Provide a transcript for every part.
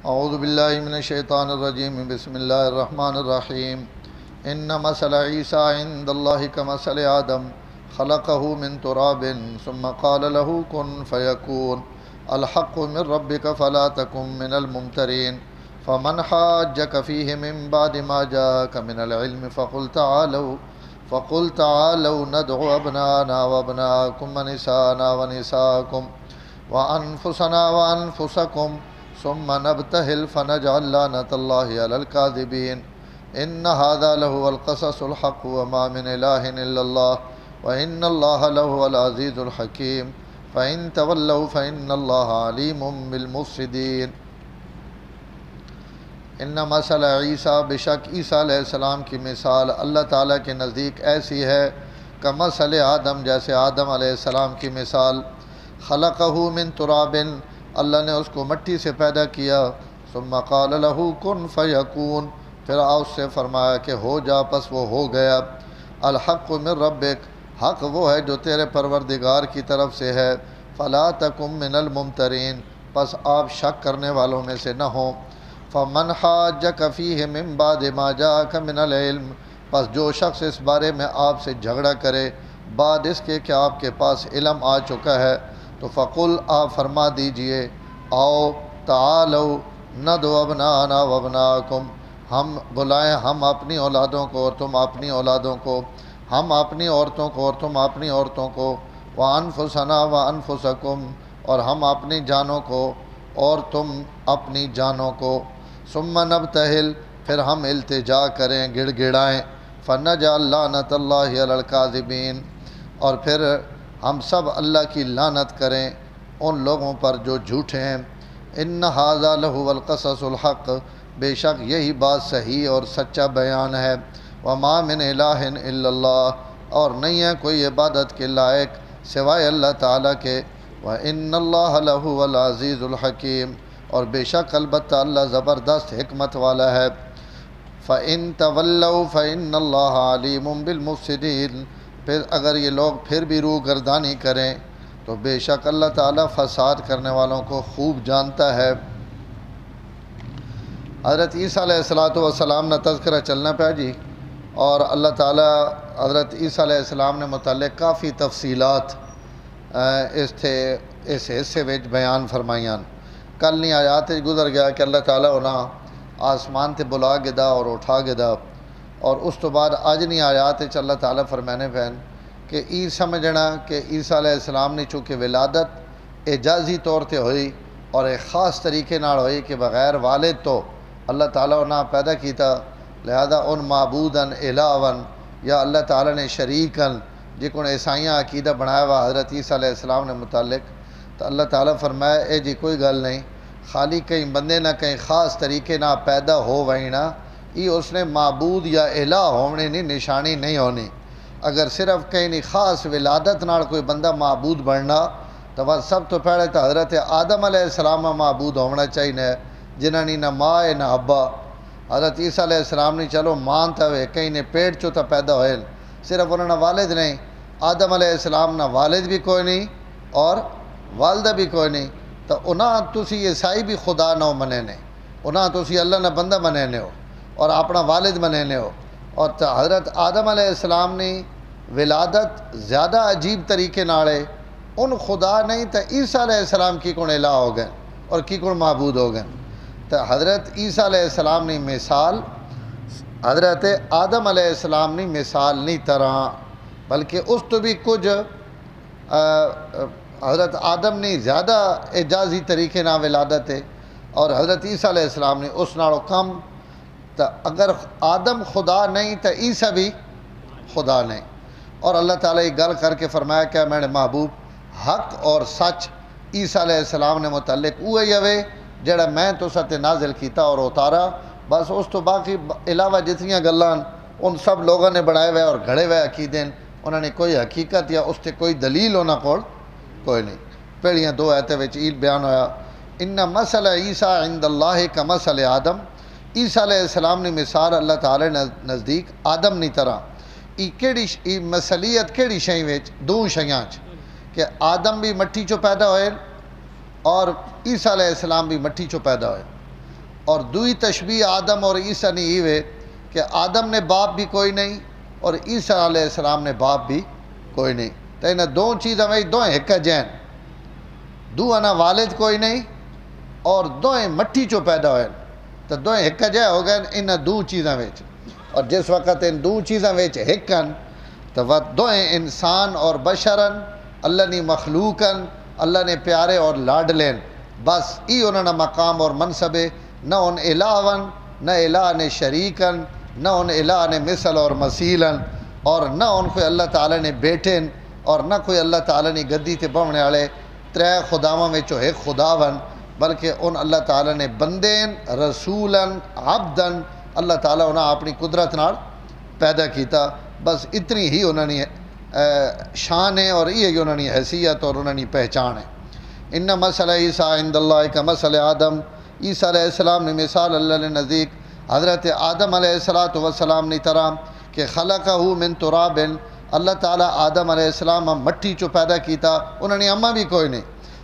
اعوذ باللہ من الشیطان الرجیم بسم اللہ الرحمن الرحیم ان مثل عیسیٰ عند اللہ کمثل آدم خلقہ من تراب ثم قال له کن فیکون الحق من ربک فلا تکن من الممترین فمن حاجک فیہ من بعد ما جاءک من العلم فقل تعالوا ندعو ابناءنا وابناءکم ونساءنا ونساءکم وانفسنا وانفسکم ثم نبتهل فنجعل لعنة الله على الكاذبين ان هذا لهو القصص الحق وما من اله الا الله وان الله لهو العزيز الحكيم فان تولوا فان الله عليم بالمفسدين ان مثل عیسیٰ، بے شک عیسیٰ علیہ السلام کی مثال اللہ تعالیٰ کے نزدیک ایسی ہے کمثل آدم، جیسے آدم علیہ السلام کی مثال۔ خلقہ من تراب، اللہ نے اس کو مٹی سے پیدا کیا، ثم قال له کن فیکون، پھر اس سے فرمایا کہ ہو جا، پس وہ ہو گیا۔ الحق من ربک، حق وہ ہے جو تیرے پروردگار کی طرف سے ہے۔ فلا تکن من الممترین، پس آپ شک کرنے والوں میں سے نہ ہوں۔ فمن حاجک فیہ من بعد ما جاءک من العلم، پس جو شخص اس بارے میں آپ سے جھگڑا کرے بعد اس کے کہ آپ کے پاس علم آ چکا ہے، تو فقل، آپ فرما دیجئے، آؤ، تعالوا ندعو ابناءنا وابناءکم، ہم بلائیں ہم اپنی اولادوں کو اور تم اپنی اولادوں کو، ہم اپنی عورتوں کو اور تم اپنی عورتوں کو، وانفسنا وانفسکم، اور ہم اپنی جانوں کو اور تم اپنی جانوں کو، ثم نبتہل، پھر ہم التجا کریں، گڑ گڑائیں، فنجعل لعنۃ اللہ علی الکاذبین، اور پھر ہم سب اللہ کی لعنت کریں ان لوگوں پر جو جھوٹے ہیں۔ ان ھذا لہو القصص الحق، بے شک یہی بات صحیح اور سچا بیان ہے۔ وما من الہ الا اللہ، اور نہیں ہے کوئی عبادت کے لائق سوائے اللہ تعالیٰ کے۔ وان اللہ لہو العزیز الحکیم، اور بے شک البتہ اللہ زبردست حکمت والا ہے۔ فإن تولوا فإن اللہ علیم بالمفسدین، پھر اگر یہ لوگ پھر بھی روح گردانی کریں تو بے شک اللہ تعالیٰ فساد کرنے والوں کو خوب جانتا ہے۔ حضرت عیسیٰ علیہ السلام نے تذکرہ چلنا پہ جی، اور اللہ تعالیٰ حضرت عیسیٰ علیہ السلام نے متعلق کافی تفصیلات اس حصے وچ بیان فرمائیاں۔ کل نہیں آیات گزر گیا کہ اللہ تعالیٰ انہاں آسمان تے بلا گدا اور اٹھا گدا، اور اس تو بعد آج نہیں آیات اللہ تعالیٰ فرمانے پہن کہ ای سمجھنا کہ عیسیٰ علیہ السلام نے چونکہ ولادت اعجازی طور تے ہوئی اور ایک خاص طریقے نال ہوئی کہ بغیر والد تو اللہ تعالیٰ انہاں پیدا کیتا، لہذا ان معبودن الہون، یا اللہ تعالیٰ نے شریکن جکن عیسائیاں عقیدہ بنایا ہوا حضرت عیسیٰ علیہ السلام نے متعلق، تو اللہ تعالیٰ فرمایا اے جی کوئی گل نہیں، خالی کہیں بندے نہ کہیں خاص طریقے نہ پیدا ہو وہیں نہ، یہ اس نے معبود یا الہ ہونے نہیں نشانی نہیں ہونی۔ اگر صرف کہیں نہیں خاص ولادت نال کوئی بندہ معبود بننا، تو بس سب تو پہلے تو حضرت آدم علیہ السلام معبود ہونا چاہیے، جنہاں نے نہ ماں ہے نہ ابا۔ حضرت عیسیٰ علیہ السلام نے چلو ماں تھا کہیں نے پیٹ چو تا پیدا ہوئے، صرف انہوں نے والد نہیں، آدم علیہ السلام نہ والد بھی کوئی نہیں اور والدہ بھی کوئی نہیں، تو انہاں تسی عیسائی بھی خدا نہ منینے، انہاں تسی اللہ نہ بندہ منینے ہو اور اپنا والد منینے ہو۔ اور حضرت آدم علیہ السلام نے ولادت زیادہ عجیب طریقے ناڑے ان خدا نہیں تو عیسیٰ علیہ السلام کی کون الہ ہو گئے اور کی کون معبود ہو گئے۔ تو حضرت عیسیٰ علیہ السلام نے مثال حضرت آدم علیہ السلام نے مثال نہیں طرح، بلکہ اس تو بھی کچھ حضرت آدم نے زیادہ اعجازی طریقے نہ ولادت ہے، اور حضرت عیسیٰ علیہ السلام نے اس نالوں کم۔ تو اگر آدم خدا نہیں تو عیسیٰ بھی خدا نہیں، اور اللہ تعالیٰ یہ گل کر کے فرمایا کہ میرے محبوب حق اور سچ عیسیٰ علیہ السلام نے متعلق وہی ہوئے جڑا میں تو ستے نازل کیتا اور اتارا، بس اس تو باقی علاوہ جتنیاں گلان ان سب لوگوں نے بنائے ہوئے اور گھڑے ہوئے عقیدے، انہوں نے کوئی حقیقت یا اس تے کوئی دلیل ہونا کوئی نہیں۔ پہلیاں دو آیتیں وچ یہ بیان ہویا، ان مثل عیسیٰ عند اللہ کمثل آدم، عیسیٰ علیہ السلام نے مثال اللہ تعالی نزدیک آدم نہیں طرح۔ ای مثلیت کیڑی شئی وچ؟ دو شیاں چ، کہ آدم بھی مٹی چو پیدا ہوئے اور عیسیٰ علیہ السلام بھی مٹی چو پیدا ہوئے۔ اور دوئی تشبیہ آدم اور عیسیٰ نے یہ ہے کہ آدم نے باپ بھی کوئی نہیں اور عیسیٰ علیہ السلام نے باپ بھی کوئی نہیں، تو انہیں دو چیزیں میں دوئیں ایک جین، دو انا والد کوئی نہیں اور دوئیں مٹی چو پیدا ہوئے، تو دوئیں ایک جے ہو گئے ان دو چیزیں ویچ، اور جس وقت ان دو چیزیں ویچ ہکن تو وہ دوئیں انسان اور بشرن اللہ نے مخلوقن اللہ نے پیارے اور لاڈلین، بس ای انہوں نے مقام اور منصب ہے، نہ ان الہون نہ الہ نے شریکن نہ ان الہ نے مثل اور مثیلن، اور نہ ان کو اللہ تعالیٰ نے بیٹن اور نہ کوئی اللہ تعالیٰ نے گدی تے بونے والے ترے خداواں وچوں ایک خداون، بلکہ ان اللہ تعالیٰ نے بندین رسولن عبدن اللہ تعالیٰ انہاں اپنی قدرت نال پیدا کیتا، بس اتنی ہی انہوں نے شان ہے اور یہ انہوں نے حیثیت اور انہوں نے پہچان ہے۔ ان مسئلہ عیسیٰ عند اللہ کا مسئلہ آدم، عیسیٰ علیہ السلام نے مثال اللہ نے نزدیک حضرت آدم علیہ السلام نے طرح کہ خلقہ من تراب، اللہ تعالیٰ آدم علیہ السلام مٹی چو پیدا کیتا، انہوں نے اماں بھی کوئی نہیں،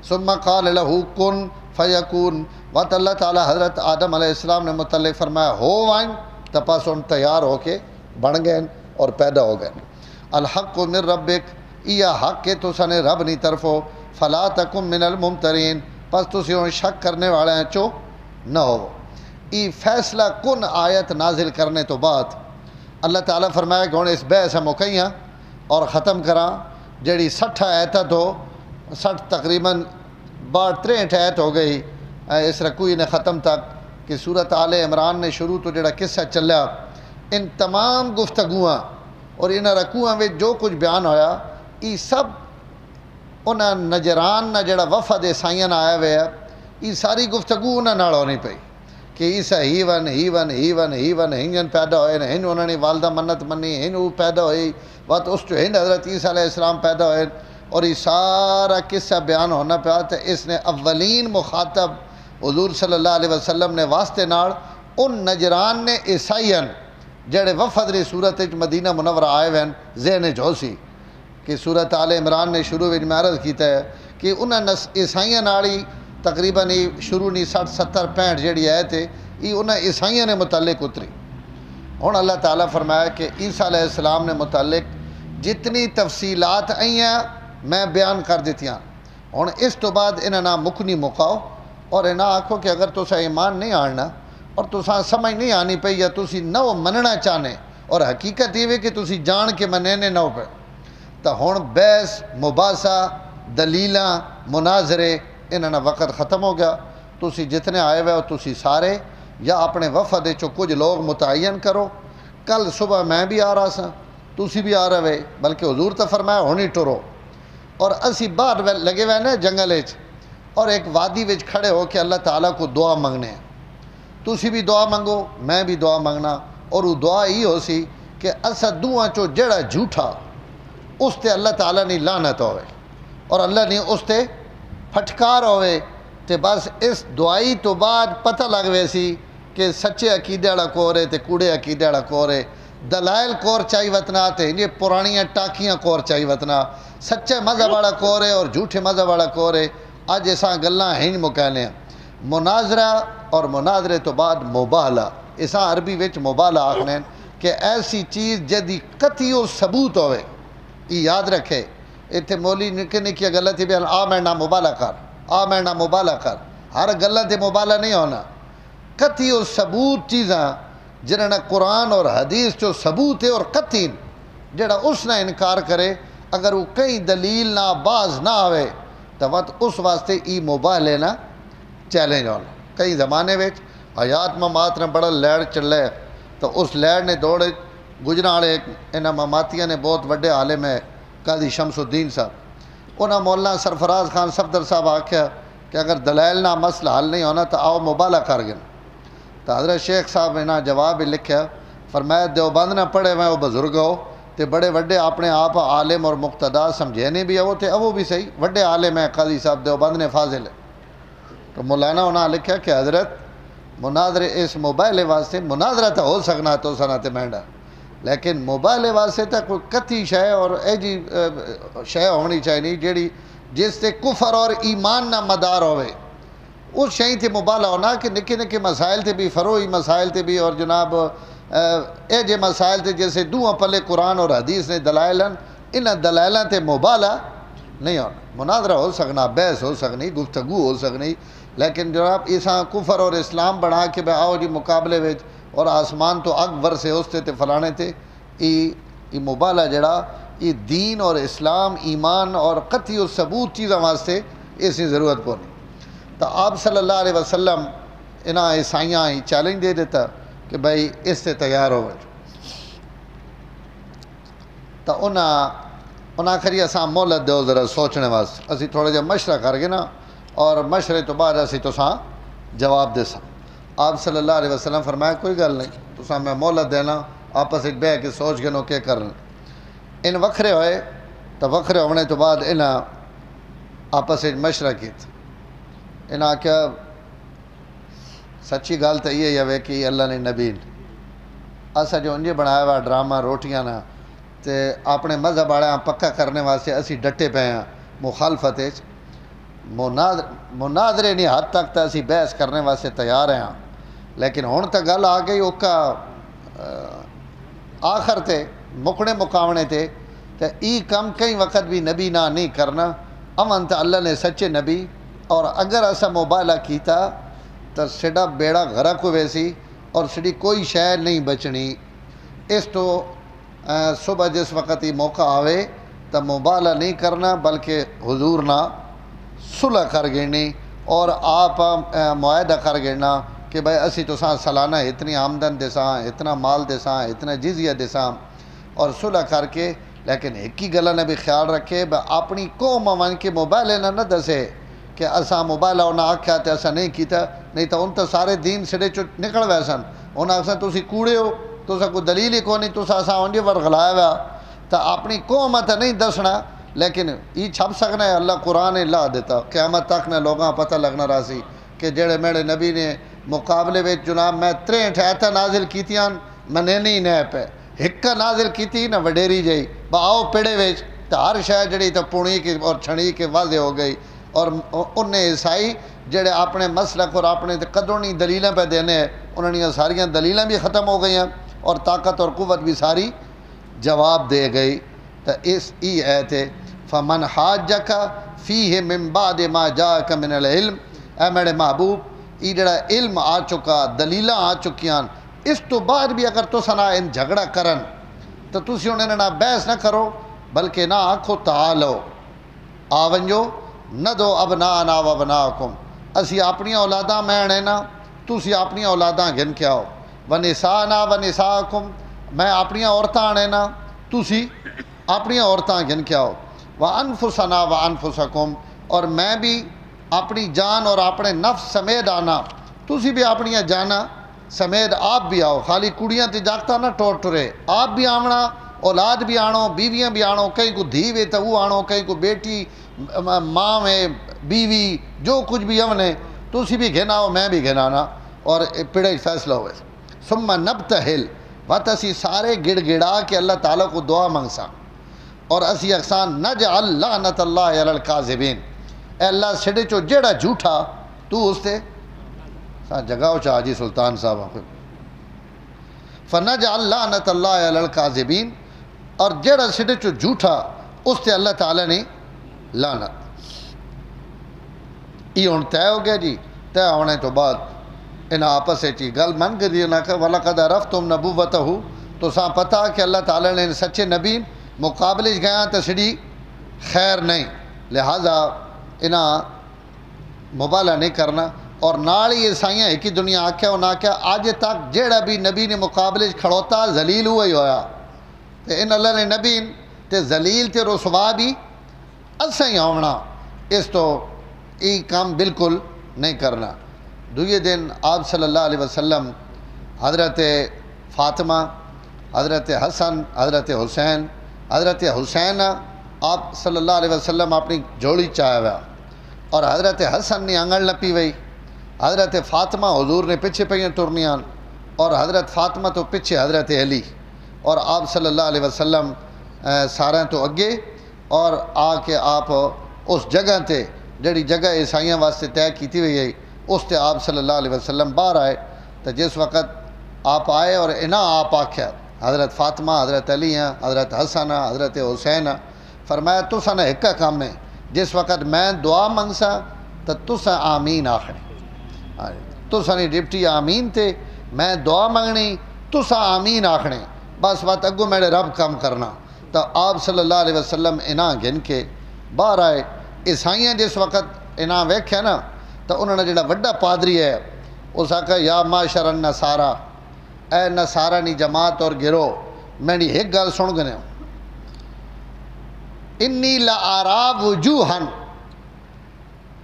ثم قال لہو کن فیکون، وقت اللہ تعالیٰ حضرت آدم علیہ السلام نے متعلق فرمایا ہو وائن تپاس ان تیار ہو کے بن گئے اور پیدا ہو گئے۔ الحق من ربک، یہ حق کے تو سنے رب نہیں طرفو، فلا تکم من الممترین، پس تسی ان شک کرنے والے ہیں چو نہ ہو۔ ای فیصلہ کن آیت نازل کرنے تو بعد اللہ تعالیٰ فرمایا کہ انہیں اس بحث مکیاں اور ختم کراں، جڑی 60 آیت ہو 60 تقریباً 62-63 آیت ہو گئی اس رکوع نے ختم تک کہ سورت آل عمران نے شروع تو جڑا قصہ چلیا، ان تمام گفتگوਆਂ اور ان رکوعاں میں جو کچھ بیان ہویا یہ سب انہاں نجران نہ جڑا وفد عیسائیاں آیا ہوئے ہے، یہ ساری گفتگو انہاں نال ہونی پئی کہ عیسیٰ ہین پیدا ہوئے ہن انہوں نے والدہ منت منی ہن وہ پیدا ہوئی بات اس جو ہن حضرت عیسیٰ علیہ السلام پیدا ہوئے، اور یہ سارا قصہ بیان ہونا پیا تو اس نے اولین مخاطب حضور صلی اللہ علیہ وسلم نے واسطے نال ان نجران نے عیسائیاں جڑے وفد ری صورت مدینہ منورہ آئے ہوئے ذہن جھوسی کہ سورت آل عمران نے شروع میں عرض کیتا ہے کہ انہاں عیسائیاں نالی تقریباً شروع نہیں 60 70 65 جڑی آئے تھے یہ انہاں عیسائیاں نے متعلق اتری۔ ہن اللہ تعالیٰ فرمایا کہ عیسیٰ علیہ السلام نے متعلق جتنی تفصیلات آئیاں میں بیان کر دیتیاں، ہن اس تو بعد انہاں نہ مکنی مکاؤ اور انہاں آکھو کہ اگر تسا ایمان نہیں آنا اور تسا سمجھ نہیں آنی پئی یا تسی نہ مننا چاہنے اور حقیقت یہ کہ تسی جان کے مننے نہ پے، تو ہن بحث مباحثہ دلیلاں مناظرے انہاں وقت ختم ہو گیا۔ تسی جتنے آئے ہوئے ہو تسی سارے یا اپنے وفد چو کچھ لوگ متعین کرو، کل صبح میں بھی آ رہا سا تسی بھی آ رہے بلکہ حضور تو فرمایا ہونی ٹرو، اور اسی باہر لگے ہوئے نا جنگل اور ایک وادی وچ کھڑے ہو کے اللہ تعالیٰ کو دعا منگنے ہیں، تسی بھی دعا منگو میں بھی دعا منگنا، اور وہ دعا یہ ہو سی کہ اسا دعا چو جڑا جھوٹا اس تے اللہ تعالیٰ نے لعنت ہوئے اور اللہ نے اس تے پھٹکار ہوئے، تے بس اس دعائی تو بعد پتہ لگ وے سی کہ سچے عقیدے والا کور ہے تے کوڑے عقیدے والا کور ہے، دلائل کور چاہی وطنا تے یہ پرانیاں ٹاکیاں کور چاہی وطنا، سچے مذہب والا کور ہے اور جھوٹے مذہب والا کور ہے۔ اج اساں گلاں ہن مکانے مناظرہ اور مناظرے تو بعد مباہلہ، اساں عربی وچ مباہلہ آکھنے کہ ایسی چیز جدی قطعی و ثبوت ہوئے، یہ یاد رکھے اتنے مولی نکے نکیاں گلاں تے بیان آ میں نہ مبالہ کر آ میں نہ مبالہ کر، ہر گلاں تے مبالہ نہیں ہونا، قطعی و ثبوت چیزاں جنہاں نے قرآن اور حدیث جو ثبوت ہے اور قطعی جڑا اس نہ انکار کرے اگر وہ کئی دلیل نہ باز نہ آوے تو اس واسطے ای مبالے نہ چیلنج ہونا۔ کئی زمانے وچ حیات ممات نے بڑا لہڑ چلے تو اس لہڑ نے دوڑے گجرا والے انہاں مماتیاں نے بہت وڈے عالم ہے قاضی شمس الدین صاحب، انہاں مولانا سرفراز خان صفدر صاحب آکھیا کہ اگر دلائل نہ مسئلہ حل نہیں ہونا تو آؤ مبالہ کر گئے، تو حضرت شیخ صاحب نے جواب ہی لکھیا فرمایا دیوبند نہ پڑھے میں وہ بزرگ ہو تے بڑے وڈے اپنے آپ عالم اور مقتدا سمجھینے بھی وہ تھے وہ بھی صحیح وڈے عالم ہیں قاضی صاحب دیوبند نے فاضل ہے، تو مولانا انہاں لکھیا کہ حضرت مناظرے اس مباہلے واسطے مناظرہ تو ہو سکنا تو سنا تے مہنڈا، لیکن مباہلے واسطے تو کوئی قطعی شے اور اے جی شے ہونی چاہیے جیڑی جس تے کفر اور ایمان نہ مدار ہوئے، اس شئی تے مبالغہ ہونا کہ نکے نکے مسائل تے بھی، فروعی مسائل تے بھی، اور جناب اے جے مسائل تے جیسے دوہاں پلے قرآن اور حدیث نے دلائل ہیں، انہاں دلائلاں تے مبالغہ نہیں ہونا۔ مناظرہ ہو سکنا، بحث ہو سکنی، گفتگو ہو سکنی، لیکن جناب اساں کفر اور اسلام بنا کے بے آؤ جی مقابلے وچ اور آسمان تو اکبر سے اس تے فلانے تے، ای مبالغہ جڑا یہ دین اور اسلام، ایمان اور قطعی و ثبوت چیزاں واسطے اس کی ضرورت کو نہیں۔ تو آپ صلی اللہ علیہ وسلم انہاں عیسائیاں ہی چیلنج دے دیتا کہ بھائی اس سے تیار ہو وجہ تو انہاں کھری اساں مہلت دیو ذرا سوچنے واسطے، اسی تھوڑا جہا مشورہ کر گے نا، اور مشورے تو بعد اسی تساں جواب دے ساں۔ آپ صلی اللہ علیہ وسلم فرمایا کوئی گل نہیں، تساں میں مہلت دینا، آپس ایک بہ کے سوچ گے نو کیا کرنا۔ ان وکھرے ہوئے تو وکھرے ہونے تو بعد انہاں آپس ایک مشورہ کیتا، انہاں کیا سچی گل تو یہ ہے کہ اللہ نے نبی اسا جو انجے بنایا ہوا ڈرامہ روٹیاں نا تے اپنے مذہب والے پکا کرنے واسطے اسی ڈٹے پے ہیں مخالفت، مناظرے نہیں حد تک تو اسی بحث کرنے واسطے تیار ہیں، لیکن ہن تو گل آ گئی اوکا آخر تے مکنے مقامنے تے ای کم کئی وقت بھی نبی نہ نہیں کرنا، امن تو اللہ نے سچے نبی، اور اگر اسا مبالغہ کیتا تو سڈا بیڑا غرق ہوئے سی اور سڈی کوئی شے نہیں بچنی۔ اس تو صبح جس وقت یہ موقع آوے تو مبالغہ نہیں کرنا، بلکہ حضور نہ صلح کر گڑنی اور آپ معاہدہ کر گڑنا کہ بھائی اسی تو سالانہ اتنی آمدن دیساں، اتنا مال دیساں، اتنا جزیہ دیساں، اور صلح کر کے، لیکن ایک ہی گلہ نے بھی خیال رکھے اپنی قوم من کے مبالغہ نہ دسے کہ اساں مبالغہ انہاں آکھیا تے اساں نہیں کیتا، نہیں تو ان تو سارے دین سڑے چو نکل وے سن، انہاں آکھساں تسی کوڑے ہو، تساں کوئی دلیل ہی کونی، تساں اساں انجے ورغلایا ہوا، تو اپنی قوم تے نہیں دسنا، لیکن یہ چھپ سکنا ہے اللہ قرآن لا دیتا قیامت تک نے لوگاں پتہ لگنا راسی کہ جڑے میرے نبی نے مقابلے میں جناب میں 63 آیتاں نازل کیتیاں منے نہیں نہ پہ ہکا نازل کیتی نہ وڈیری جائی باؤ پیڑے ویچ تو ہر شاید جڑی تو پونی کی اور چھڑی کے واضح ہو گئی، اور انہیں عیسائی جڑے اپنے مسلک اور اپنے قدرونی دلیلیں پہ دینے انہوں نے ساریاں دلیلیں بھی ختم ہو گئی ہیں اور طاقت اور قوت بھی ساری جواب دے گئی۔ تو اس ای ایت ہے فمن حاجک فیہ من بعد ما جاءک من العلم، اے میرے محبوب یہ جڑا علم آ چکا، دلیلاں آ چکیاں، اس تو بعد بھی اگر تساں نہ ان جھگڑا کرن تو تسی انہیں نہ بحث نہ کرو، بلکہ نہ آکھو تعالو آونجو نہ دو ابناءنا و ابناءکم، اسی اپنی اولاداں میں نا تسی اپنی اولاداں گن کے آؤ، و نساءنا و نساءکم میں اپنی عورتاں آنے نا تسی اپنی عورتاں گن کے آؤ، و انفسنا و انفسکم اور میں بھی اپنی جان اور اپنے نفس سمیت آنا، تسی بھی اپنی جانا سمیت آپ بھی آؤ، خالی کڑیاں تے جاگتا نہ ٹوٹ ٹرے، آپ بھی آمنا، اولاد بھی آنو، بیویاں بھی آنو، کہیں کو دھی وے تو وہ آنو، کہیں کو بیٹی ماں میں بیوی جو کچھ بھی امنے تسی بھی گھناؤ میں بھی گھنانا، اور پڑے فیصلہ ہوئے ثم نبتہل بات اسی سارے گڑ گڑا کے اللہ تعالیٰ کو دعا منگساں، اور اسی اقسان نجعل لعنت اللہ علی الکاذبین، اے اللہ سڑے چو جیڑا جھوٹا تو اس تے جگاؤ چاہ جی سلطان صاحب فنجعل لعنت اللہ علی الکاذبین، اور جیڑا سڑے چو جھوٹا اس تے اللہ تعالیٰ نے لعنت۔ یہ ہن طے ہو گیا جی، طے ہونے تو بعد انہاں آپس سے چی گل من کے دینا کہ وَلَقَدْ عَرَفْتُمْ نَبُوَّتَهُ، تو ساں پتہ کہ اللہ تعالیٰ نے سچے نبی مقابلے گیا تو سڑی خیر نہیں، لہذا انہاں مبالغہ نہیں کرنا، اور نال ہی عیسائیاں ایک ہی دنیا آکھیا انہاں آکھیا آج تک جیڑا بھی نبی نے مقابلے کھڑوتا ذلیل ہوا ہی ہویا، تے ان اللہ نے نبی تے ذلیل تے رسوا بھی اساں ہی ہونا، اس تو یہ کام بالکل نہیں کرنا۔ دوسرے دن آپ صلی اللہ علیہ وسلم حضرت فاطمہ، حضرت حسن، حضرت حسین آپ صلی اللہ علیہ وسلم اپنی جوڑی چاہے ہوا، اور حضرت حسن نے انگل نپی وئی، حضرت فاطمہ حضور نے پیچھے پہ ٹرنیاں، اور حضرت فاطمہ تو پیچھے حضرت علی، اور آپ صلی اللہ علیہ وسلم سارے تو اگے، اور آ کے آپ اس جگہ تے جڑی جگہ عیسائیاں واسطے طے کیتی ہوئی ہے اس تے آپ صلی اللہ علیہ وسلم باہر آئے تو جس وقت آپ آئے اور انہاں آپ آکھیا حضرت فاطمہ، حضرت علی ہیں، حضرت حسن، حضرت حسین، فرمایا تساں نے ایک کام ہے، جس وقت میں دعا منگسا تو تساں آمین آخری، تساں نے ڈپٹی آمین تے میں دعا منگنی تساں آمین آخنے، بس بات اگو میرے رب کام کرنا۔ تو آپ صلی اللہ علیہ وسلم انہاں گن کے باہر آئے۔ عیسائیاں جس وقت انہاں ویکھیا نا تو انہوں نے جڑا وڈا پادری ہے اس آکھا یا معاشر النصارا، اے نصارانی جماعت اور گروہ، میری ایک گل سن گنے انی لآرا وجوہن،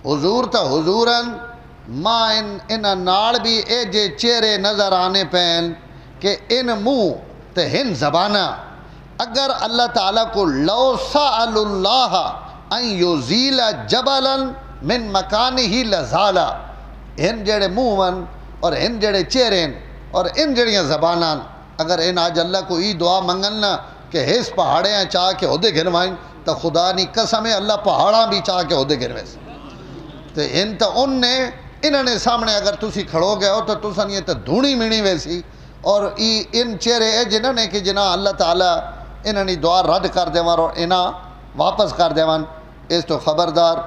حضور تا حضورن ماں ان نال بھی اے جے چہرے نظر آنے پین کہ ان منہ تے ہن زبانہ اگر اللہ تعالیٰ کو لو سأل اللہ ان یزیل جبلا من مکانہ لزالا، ہن جڑے منہ ون اور ہن جڑے چہرے اور ان جڑیاں زبانان اگر ان آج اللہ کو ای دعا منگلنا کہ ہس پہاڑیاں چاہ کے عہدے گھروائیں تو خدا نہیں قسم ہے اللہ پہاڑاں بھی چاہ کے عہدے گھروائیں تو ان تو انہوں نے سامنے اگر تسی کھڑو گئے ہو تو تسان یہ تو دھونی مینی ویسی اور ان چہرے ہے جنہوں نے کہ جنہاں اللہ تعالیٰ انہوں نے دعا رد کر دیوان اور انہاں واپس کر دیوان، اس تو خبردار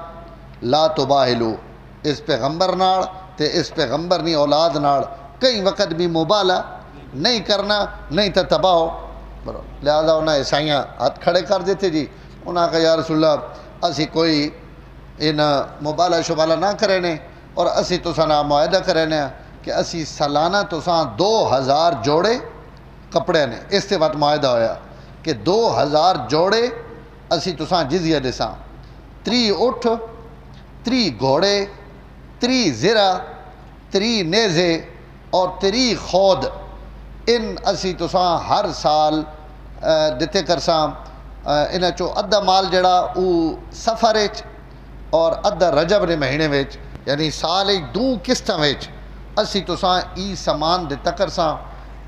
لا تباہلو اس پیغمبر ناڑ تے اس پیغمبر نی اولاد ناڑ کئی وقت بھی مبالہ نہیں کرنا، نہیں تو تباہ ہو۔ لہذا انہاں عیسائیاں ہاتھ کھڑے کر دیتے جی، انہاں کہا یا رسول اللہ اسی کوئی ان مبالہ شبالہ نہ کرنے اور اسی تساں نہ معاہدہ کرنے کہ اسی سالانہ تساں 2000 جوڑے کپڑے نے، اس سے وقت معاہدہ ہویا کہ 2000 جوڑے اسی تساں جزیہ دیساں، 3 اٹھ، 3 گھوڑے، 3 زرہ، 3 نیزے اور 3 خود، ان اسی تساں ہر سال دیتے کرساں۔ انہاں چو ادھا مال جڑا او سفر وچ اور ادھا رجب نے مہینے وچ یعنی سال 2 قسطاں وچ اسی تساں ای سامان دیتا کرساں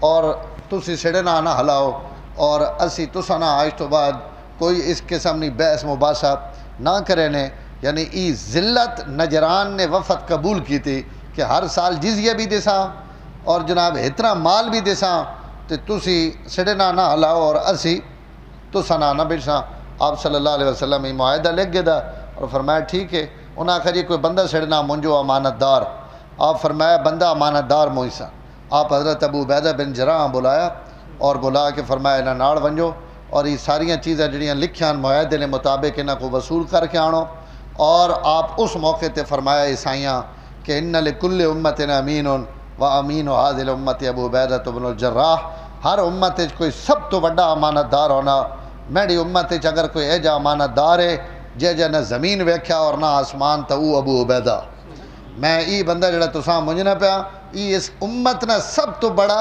اور تسی سڑنا نہ ہلاؤ اور اسی تساں نہ آج تو بعد کوئی اس قسم نی بحث مباحثہ نہ کرنے، یعنی ای ذلت نجران نے وفد قبول کی تھی کہ ہر سال جزیہ بھی دیساں اور جناب اتنا مال بھی دیساں تو تسی سڑنا نہ ہلاؤ اور اسی تساں نہ بیٹھساں۔ آپ صلی اللہ علیہ وسلم یہ معاہدہ لکھ گیا دا اور فرمایا ٹھیک ہے۔ انہاں کہا جی کوئی بندہ سڑنا منجو امانت دار، آپ فرمایا بندہ امانت دار موئیسا۔ آپ حضرت ابو عبیدہ بن جراح بلایا اور بلا کے فرمایا انہاں ناڑ ونجو اور یہ ساریاں چیزیں جڑیاں لکھیاں معاہدے نے مطابق انہاں کو وصول کر کے آنو، اور آپ اس موقع تے فرمایا عیسائیاں کہ ان لکل امت امین و امین هذه الامت ابو عبیدہ بن الجراح، ہر امت کوئی سب تو بڑا امانت دار ہونا، میری امت اگر کوئی ایجا امانت دار ہے جے نہ زمین ویکھیا اور نہ آسمان تو وہ ابو عبیدہ، میں ای بندہ جڑا تساں منجنا پیا ای اس امت نہ سب تو بڑا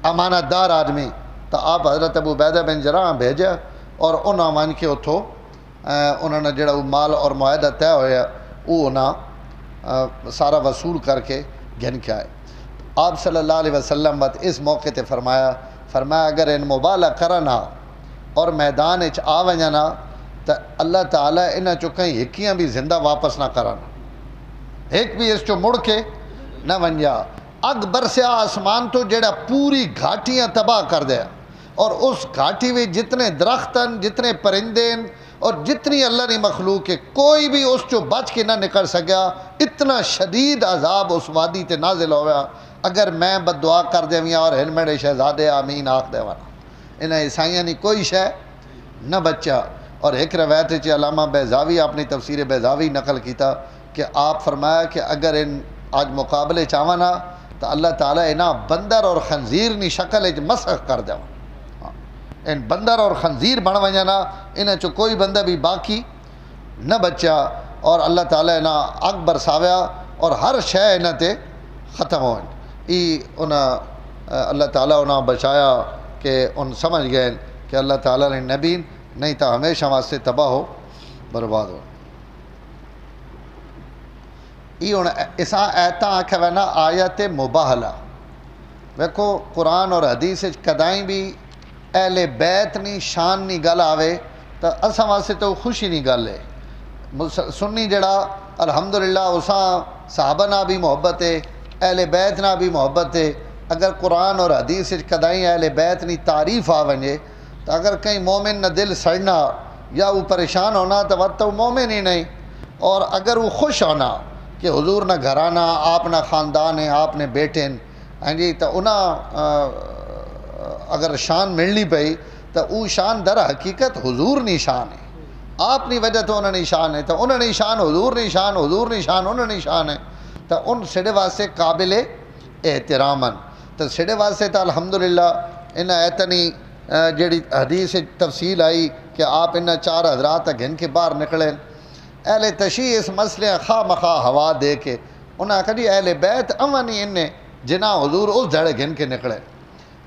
امانت دار آدمی۔ تو آپ حضرت ابو عبیدہ بن جراح بھیجا اور انہاں مان کے اتھو انہوں نے جڑا مال اور معاہدہ طے ہویا وہ انہاں سارا وصول کر کے گھن کے آئے۔ آپ صلی اللہ علیہ وسلم بات اس موقع تے فرمایا اگر ان مبالہ کرنا اور میدان اچ آ ونجنا تو اللہ تعالیٰ انہاں چو کہیں ہکیاں بھی زندہ واپس نہ کرنا، ایک بھی اس چو مڑ کے نہ ونجا، اگ برسیا آسمان تو جڑا پوری گھاٹیاں تباہ کر دیا اور اس گھاٹی میں جتنے درختن جتنے پرندین اور جتنی اللہ نے مخلوق ہے کوئی بھی اس چو بچ کے نہ نکل سکیا، اتنا شدید عذاب اس وادی تے نازل ہوا اگر میں بد دعا کر دیویاں اور ہن میرے شہزادے آمین آکھ دیوانا انہیں عیسائیاں نے کوئی شے نہ بچا۔ اور ایک روایت ہے علامہ بیضاوی اپنی تفسیر بیضاوی نقل کیتا کہ آپ فرمایا کہ اگر ان آج مقابلے چاہوانا تو اللہ تعالیٰ انہاں بندر اور خنزیر نی شکل مسخ کر دیوانا، ان بندر اور خنزیر بن ونجنا انہاں چو کوئی بندہ بھی باقی نہ بچا اور اللہ تعالیٰ انہاں اگ برساویا اور ہر شے انہاں تے ختم ہوئیں۔ انہاں اللہ تعالیٰ انہاں بچایا کہ ان سمجھ گئے کہ اللہ تعالیٰ نے نبی نہیں تا ہمیشہ واسطے تباہ ہو برباد ہو۔ اساں ایتاں آکھا وینا آیت مباہلہ، ویکھو قرآن اور حدیث کدائیں بھی اہل بیت نی شان نی گل آوے تو اساں واسطے تو خوشی نی گل ہے۔ سنی جڑا الحمدللہ اساں صحابہ نہ بھی محبت ہے، اہل بیت نہ بھی محبت ہے۔ اگر قرآن اور حدیث کدائیں اہل بیت نی تعریف آ ونجے تو اگر کہیں مومن نہ دل سڑنا یا وہ پریشان ہونا تو وہ مومن ہی نہیں۔ اور اگر وہ خوش ہونا کہ حضور نہ گھرانا، آپ نہ خاندان ہیں، آپ نے بیٹے ہیں، ہاں جی، تو انہاں اگر شان ملنی پئی تو وہ شان در حقیقت حضور نی شان ہے، آپ نی وجہ تو انہوں نے شان ہے، تو انہوں نے شان حضور نی شان، حضور نی شان انہوں نے شان ہے، تو ان سڑے واسطے قابل احترامن۔ تو سڑے واسطے تو الحمدللہ ان ایتنی جڑی حدیث تفصیل آئی کہ آپ ان 4 حضرات گھن کے باہر نکلے، اہل تشیع اس مسئلے خواہ مخواہ ہوا دے کے انہاں کہا جی اہل بیت امنی انہیں جنہ حضور اس جڑے گھن کے نکلے۔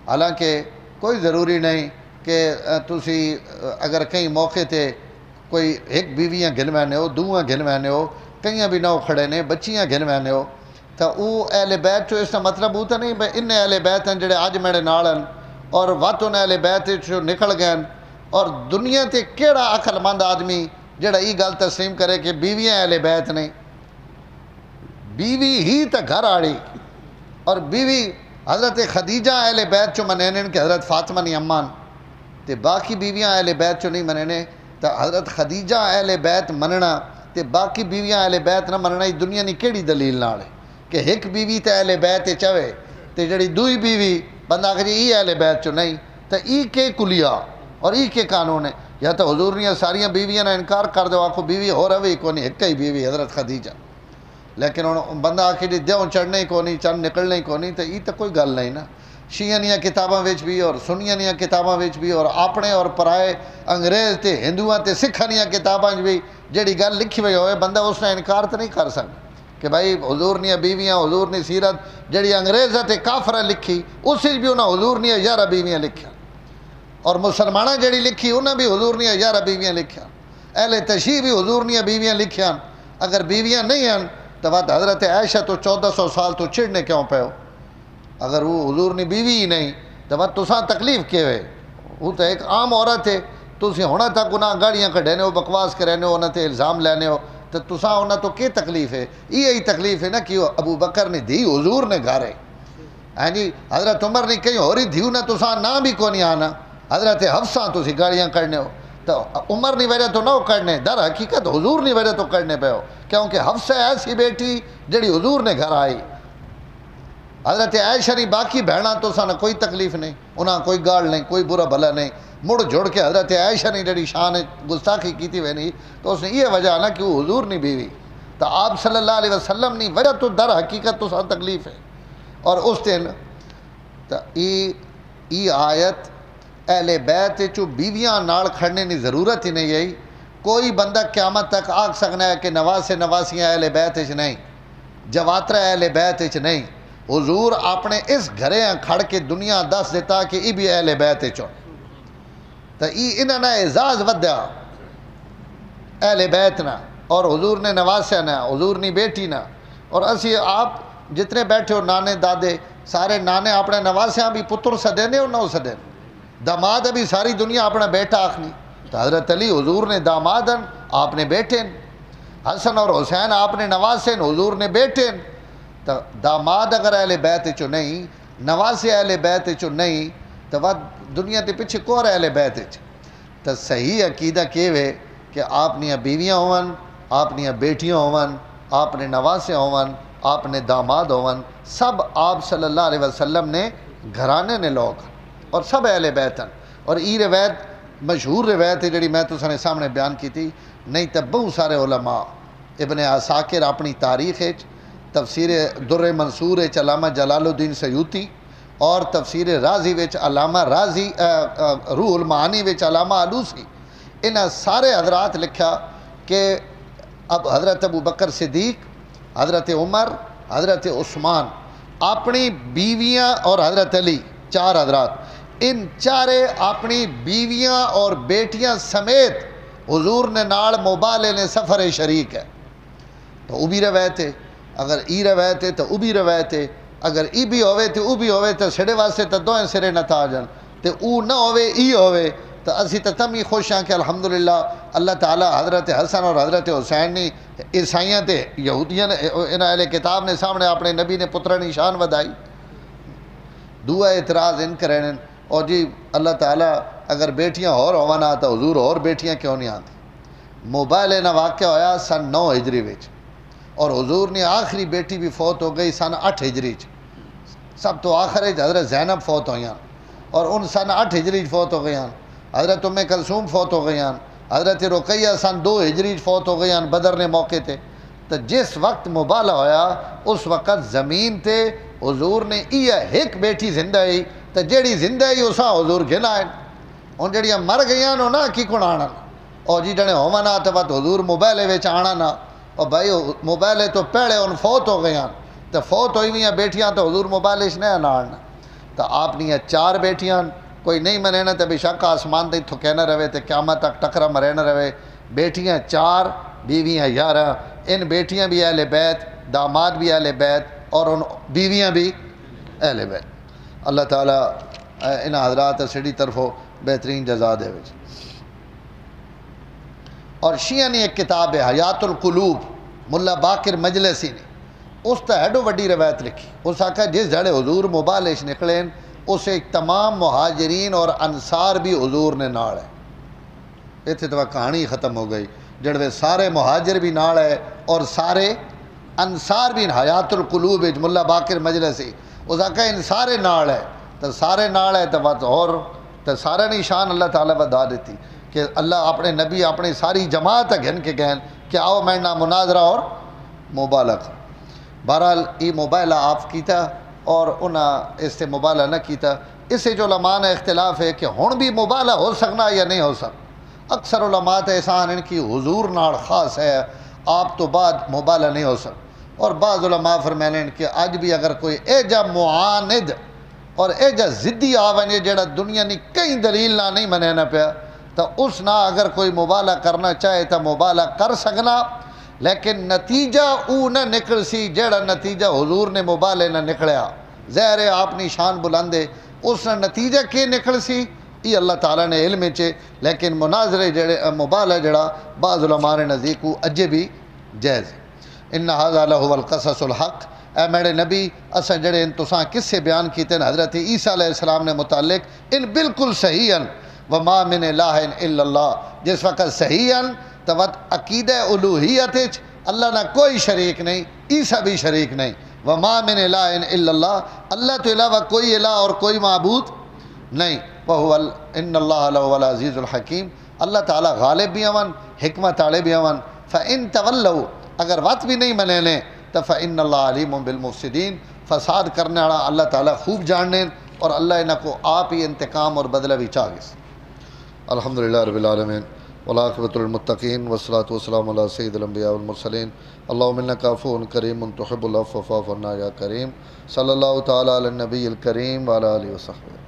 حالانکہ کوئی ضروری نہیں کہ تسی اگر کہیں موقع تے کوئی ایک بیویاں گھن وینے ہو، دوواں گھن وینے ہو، کئیاں بھی نہ کھڑے نے، بچیاں گھن وینے ہو، تو وہ اہل بیت چو اس کا مطلب ہوتا نہیں بھائی ان اہل بیت ہیں جڑے آج میرے نال ہیں اور وقت ان اہل بیت چو نکل گئے۔ اور دنیا تے کیڑا عقل مند آدمی جڑا یہ گل تسلیم کرے کہ بیویاں اہل بیت نہیں؟ بیوی ہی تا گھر آڑی، اور بیوی حضرت خدیجہ اہل بیت چو منینن کہ حضرت فاطمہ نی امان، تے باقی بیویاں اہل بیت چو نہیں منینے، تو حضرت خدیجہ اہل بیت مننا تے باقی بیویاں اہل بیت نہ مننا، یہ دنیا نی کیڑی دلیل نال ہے کہ ایک بیوی تے اہل بیت چوے تے جڑی دوئی بیوی بندہ کہ جی ای اہل بیت چو نہیں، تو ای کے کلیا اور ای کے قانون ہے؟ یا تو حضور نے ساریاں بیویاں نے انکار کر دو، آخو بیوی ہو روی کونی، ایک ہی بیوی حضرت خدیجہ، لیکن بندہ آخر جی دیوں چڑھنے ہی کونی، چند نکلنے ہی کونی، تو یہ تو کوئی گل نہیں نا۔ شیعہ نیاں کتاباں وچ بھی اور سنیاں نیاں کتاباں وچ بھی اور اپنے اور پرائے انگریز تے ہندوؤں تے سکھاں نیاں کتاباں وچ بھی جڑی گل لکھی ہوئی ہوئے بندہ اس نے انکار تو نہیں کر سکتا کہ بھائی حضور نیاں بیویاں، حضور نی سیرت جڑی انگریز تے کافرہ لکھی اس بھی انہاں حضور نیاں 11 بیویاں لکھیاں، اور مسلمانہ جڑی لکھی انہاں بھی حضور نیاں 11 بیویاں لکھیاں، اہل تشیع بھی حضور نیاں بیویاں لکھیاں۔ اگر بیویاں نہیں ہیں تو بعد حضرت عائشہ تو 1400 سال تو چڑھنے کیوں پہ ہو؟ اگر وہ حضور نی بیوی ہی نہیں تو بعد تساں تکلیف کیوں ہے؟ وہ تو ایک عام عورت ہے، تسی ہونا تھا گناہ گاڑیاں کھڑینے ہو، بکواس کرینے ہو، انہاں تے الزام لینے ہو، تو تساں انہاں تو کی تکلیف ہے؟ یہی تکلیف ہے نا کہ ابو بکر نے دی حضور نے گھر ہے، ہاں جی، حضرت عمر نے کہیں ہو رہی دیو نہ تساں نہ بھی کونی آنا، حضرت حفصہ تسی گاڑیاں کرنے ہو، تو عمر نی وجہ تو نہ ہو کرنے، در حقیقت حضور نی وجہ تو کرنے پہ ہو، کیونکہ حفصہ ایسی بیٹی جڑی حضور نے گھر آئی۔ حضرت عائشہ نی باقی بہنا تو سانہ کوئی تکلیف نہیں، انہاں کوئی گال نہیں، کوئی برا بھلا نہیں، مڑ جوڑ کے حضرت عائشہ نے جڑی شان گستاخی کی تھی وینی تو اس نے یہ وجہ نہ کہ وہ حضور نہیں بیوی، تو آپ صلی اللہ علیہ وسلم نی وجہ تو در حقیقت تو سانہ تکلیف ہے۔ اور اس دن تو ای آیت اہل بیت چو بیویاں نال کھڑنے کی ضرورت ہی نہیں ہے۔ کوئی بندہ قیامت تک آگ سکنا ہے کہ نواسیاں اہل بیت چ نہیں، جواترہ اہل بیت چ نہیں، حضور اپنے اس گھرے کھڑ کے دنیا دس دیتا کہ ای بھی اہل بیت چو، تو انہاں نے اعزاز ودیا اہل بیت نہ، اور حضور نے نواسیا نہ، حضور نی بیٹی نہ، اور اسی آپ جتنے بیٹھے ہو نانے دادے سارے نانے اپنے نواسیاں بھی پتر سدینے اور نہ سدین، داماد ابھی ساری دنیا اپنا بیٹا آخنی، تو حضرت علی حضور نے داماد ہیں، آپ نے بیٹے ہیں، حسن اور حسین آپ نے نواسے ہیں، حضور نے بیٹے ہیں، تو داماد اگر اہل بیت چو نہیں، نواسے اہل بیت چو نہیں، تو وہ دنیا کے پیچھے کور اہل بیت چ، تو صحیح عقیدہ کیوے کہ آپ نیا بیویاں ہون، آپ نیا بیٹیاں ہون، آپ نے نواسے ہون، آپ نے داماد ہون، سب آپ صلی اللہ علیہ وسلم نے گھرانے نے لوگ اور سب اہل بیت ہیں۔ اور ای روایت مشہور روایت ہے جڑی میں تو سنے سامنے بیان کی تھی، نہیں تو بہت سارے علماء، ابن عساکر اپنی تاریخ تفسیر در منصور علامہ جلال الدین سیوطی، اور تفسیر رازی وچ علامہ رازی روح المعانی وچ علامہ علوسی، انہاں سارے حضرات لکھا کہ اب حضرت ابو بکر صدیق، حضرت عمر، حضرت عثمان اپنی بیویاں اور حضرت علی 4 حضرات، ان چارے اپنی بیویاں اور بیٹیاں سمیت حضور نے نال موبالے نے سفر شریک ہے، تو وہ بھی روایت ہے، اگر ای روایت ہے تو وہ بھی روایت ہے، اگر ای بھی ہوئے تو وہ بھی ہوئے، تو سڑے واسطے تو دوئیں سرے نہ تھا جن، تو او نہ ہوئے ای ہوئے، تو اسی تو تم ہی خوش ہیں کہ الحمدللہ اللہ تعالیٰ حضرت حسن اور حضرت حسین نے عیسائیاں تے یہودیاں نے انہاں اہل کتاب نے سامنے اپنے نبی نے پترا دی شان ودائی. دعا اعتراض ان کریں اور جی اللہ تعالیٰ اگر بیٹیاں اور ہونا تو حضور اور بیٹیاں کیوں نہیں آتی. موبائل نہ واقعہ ہویا سن 9 ہجری وچ اور حضور نے آخری بیٹی بھی فوت ہو گئی سن 8 ہجری چ. سب تو آخر حضرت زینب فوت ہوئی اور ان سن 8 ہجری فوت ہو گئی. حضرت ام کلثوم فوت ہو گئی. حضرت رقیہ سن 2 ہجری فوت ہو گئی بدر نے موقع تے. تو جس وقت مبالہ ہویا اس وقت زمین تے حضور نے ایک بیٹی زندہ ہی تو جیڑی زندہ ہی اساں حضور گنا ہے. ہن جڑیاں مر گئیاں نو نا کی کون آنا اور جی جڑے ہونا تو بات حضور موبائل وچ آنا نا اور بھائی موبائل تو پہلے ان فوت ہو گئیاں تو فوت ہوئی ہوئی بیٹیاں تو حضور موبائل اس نے آنا. تو آپ نے 4 بیٹیاں کوئی نہیں منے نا تو بے شک آسمان تے تھکے نہ رہے تو قیامت تک ٹکرا مرے نہ رہے. بیٹیاں 4 بیویاں 11. ان بیٹیاں بھی اہل بیت داماد بھی اہل بیت اور ان بیویاں بھی اہل بیت. اللہ تعالیٰ ان حضرات سیڑھی طرفوں بہترین جزا دے. اور شیعہ نے ایک کتاب ہے حیات القلوب ملا باقر مجلسی نے اس تا ایڈو وڈی روایت لکھی. اس آکھا جس جڑے حضور مبالش نکلیں اسے تمام مہاجرین اور انصار بھی حضور نے ناڑ ہے. اتنے تو کہانی ختم ہو گئی. جڑے سارے مہاجر بھی ناڑ ہے اور سارے انصار بھی. حیات القلوب ملا باقر مجلسی اس آکھا ان سارے ناڑ ہے تو سارے ناڑ ہے تو بات اور تو سارے نشان اللہ تعالیٰ بدا دیتی کہ اللہ اپنے نبی اپنی ساری جماعت گھن کے گہن کہ آؤ میں نہ مناظرہ اور مبالہ کرو. بہرحال یہ مبالہ آپ کیتا اور انہاں اس سے مبالہ نہ کیتا. اس سے جو علماء نے اختلاف ہے کہ ہن بھی مبالہ ہو سکنا یا نہیں ہو سکنا. اکثر علماء احسان ان کی حضور ناڑ خاص ہے آپ تو بعد مبالہ نہیں ہو سکتا. اور بعض علماء فرمائیں کہ اج بھی اگر کوئی ایجا معاند اور ایجا ضدی آوے جڑا دنیا نے کئی دلیل نہ نہیں منینا پیا تو اس نہ اگر کوئی مبالہ کرنا چاہے تو مبالہ کر سکنا. لیکن نتیجہ او نہ نکل سی جڑا نتیجہ حضور نے مبالے نہ نکلیا. ظاہر ہے آپ نی شان بلندے اس نے نتیجہ کی نکل سی یہ اللہ تعالیٰ نے علم چے. لیکن مناظرے جڑے مبالہ جڑا بعض علماء نزدیک اجے بھی جائز. ان ھذا لہو القصص الحق. اے میرے نبی اساں جڑے ان تساں قصے بیان کیتے ہیں حضرت عیسیٰ علیہ السلام نے متعلق ان بالکل صحیح ہیں. وما من الہ الا اللہ. جس وقت صحیح ہیں تو عقیدہ الوہیت اللہ نہ کوئی شریک نہیں عیسیٰ بھی شریک نہیں. وما من الہ الا اللہ. اللہ تو علاوہ کوئی الہ اور کوئی معبود نہیں. ان اللہ لہو العزیز الحکیم. اللہ تعالیٰ غالب بھی ہون حکمت والے بھی ہون. فإن تولوا اگر وقت بھی نہیں منے لیں تو فإن اللہ علیم بالمفسدین. فساد کرنے والا اللہ تعالیٰ خوب جاننے اور اللہ انہوں کو آپ ہی انتقام اور بدلہ بھی چاہیے. الحمدللہ رب العالمین والعاقبۃ للمتقین والصلاۃ والسلام علی سید الانبیاء والمرسلین. اللہم انک عفو کریم تحب العفو فاعف عنا یا کریم. صلی اللہ تعالیٰ علی النبی الکریم وعلی آلہ وصحبہ.